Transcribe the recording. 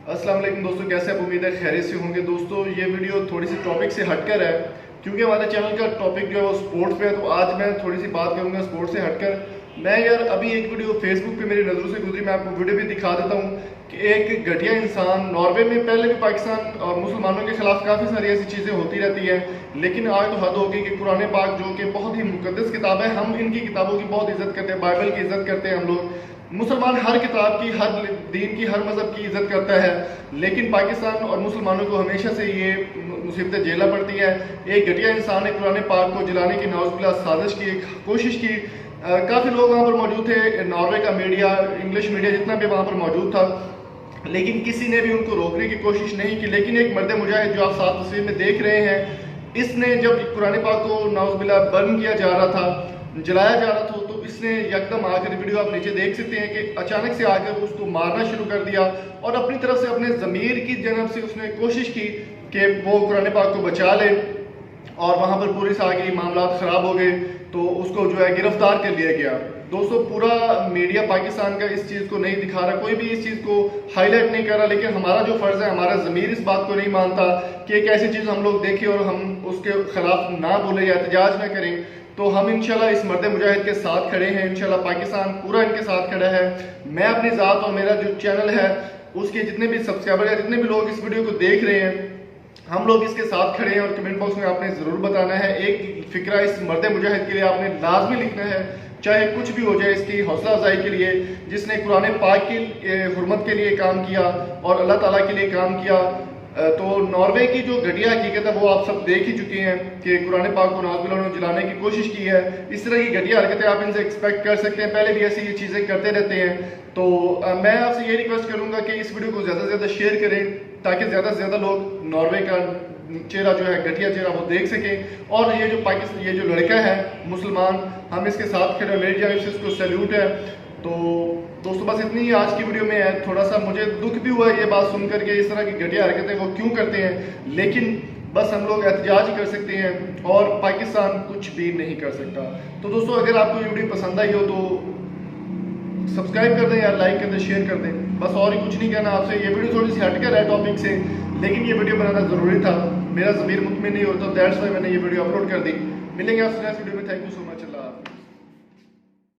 अस्सलाम वालेकुम दोस्तों, कैसे आप? उम्मीद है खैरियत से होंगे। दोस्तों ये वीडियो थोड़ी सी टॉपिक से हटकर है क्योंकि हमारे चैनल का टॉपिक जो है वो स्पोर्ट्स पे है। तो आज मैं थोड़ी सी बात करूंगा स्पोर्ट्स से हटकर। मैं यार अभी एक वीडियो फेसबुक पे मेरी नज़रों से गुजरी, मैं आपको वीडियो भी दिखा देता हूँ कि एक घटिया इंसान नॉर्वे में, पहले भी पाकिस्तान और मुसलमानों के खिलाफ काफ़ी सारी ऐसी चीज़ें होती रहती हैं, लेकिन आज तो हद हो गई कि कुरान पाक जो कि बहुत ही मुकद्दस किताब है, हम इनकी किताबों की बहुत इज्जत करते हैं, बाइबल की इज्जत करते हैं हम लोग। मुसलमान हर किताब की, हर दीन की, हर मज़हब की इज्जत करता है, लेकिन पाकिस्तान और मुसलमानों को हमेशा से ये मुसीबतें झेलना पड़ती है। एक घटिया इंसान ने कुरान पाक को जलाने की नाउज़ुबिल्लाह साजिश की, कोशिश की। काफ़ी लोग वहाँ पर मौजूद थे, नॉर्वे का मीडिया, इंग्लिश मीडिया जितना भी वहाँ पर मौजूद था, लेकिन किसी ने भी उनको रोकने की कोशिश नहीं की। लेकिन एक मर्द मुजाहिद जो आप साथ तस्वीर में देख रहे हैं, इसने जब कुरान पाक को नाउज़ुबिल्लाह बर्न किया जा रहा था, जलाया जा रहा था, तो इसने यकदम आकर, वीडियो आप नीचे देख सकते हैं कि अचानक से आकर उसको मारना शुरू कर दिया और अपनी तरफ से अपने ज़मीर की जनब से उसने कोशिश की कि वो कुरान पाक को बचा ले, और वहाँ पर पुलिस आ गई, मामला ख़राब हो गए, तो उसको जो है गिरफ्तार कर लिया गया। दोस्तों पूरा मीडिया पाकिस्तान का इस चीज़ को नहीं दिखा रहा, कोई भी इस चीज़ को हाईलाइट नहीं कर रहा, लेकिन हमारा जो फ़र्ज़ है, हमारा ज़मीर इस बात को नहीं मानता कि एक ऐसी चीज़ हम लोग देखें और हम उसके खिलाफ ना बोले या एहतजाज ना करें। तो हम इंशाल्लाह इस मर्द मुजाहिद के साथ खड़े हैं, इंशाल्लाह पाकिस्तान पूरा इनके साथ खड़ा है। मैं अपनी ज़ात और मेरा जो चैनल है उसके जितने भी सब्सक्राइबर या जितने भी लोग इस वीडियो को देख रहे हैं, हम लोग इसके साथ खड़े हैं। और कमेंट बॉक्स में आपने ज़रूर बताना है, एक फ़िक्रा इस मर्द मुजाहिद के लिए आपने लाजमी लिखना है, चाहे कुछ भी हो जाए, इसकी हौसला अफजाई के लिए, जिसने कुरान पाक की हुर्मत के लिए काम किया और अल्लाह ताला के लिए काम किया। तो नॉर्वे की जो घटिया हकीकत है वो आप सब देख ही चुके हैं कि कुरान पाक को नाउज़ुबिल्लाह जलाने की कोशिश की है। इस तरह की घटिया हरकतें आप इनसे एक्सपेक्ट कर सकते हैं, पहले भी ऐसी ये चीज़ें करते रहते हैं। तो मैं आपसे ये रिक्वेस्ट करूंगा कि इस वीडियो को ज़्यादा से ज़्यादा शेयर करें, ताकि ज़्यादा से ज़्यादा लोग नॉर्वे का चेहरा जो है, घटिया चेहरा, वो देख सकें। और ये जो पाकिस्तान, ये जो लड़का है मुसलमान, हम इसके साथ खड़े, मेरी जानिब से इसको सैल्यूट है। तो दोस्तों बस इतनी ही आज की वीडियो में है। थोड़ा सा मुझे दुख भी हुआ ये बात सुनकर के, इस तरह की घटिया हरकतें वो क्यों करते हैं, लेकिन बस हम लोग एहतजाज कर सकते हैं और पाकिस्तान कुछ भी नहीं कर सकता। तो दोस्तों अगर आपको ये वीडियो पसंद आई हो तो सब्सक्राइब कर दें या लाइक कर दें, शेयर कर दें, बस और ही कुछ नहीं कहना आपसे। ये वीडियो थोड़ी सी हटकर है टॉपिक से, लेकिन ये वीडियो बनाना ज़रूरी था, मेरा ज़मीर मुतमिन नहीं होता, दैट्स वाई मैंने ये वीडियो अपलोड कर दी। मिलेंगे आपसे नेक्स्ट वीडियो में। Thank you so much.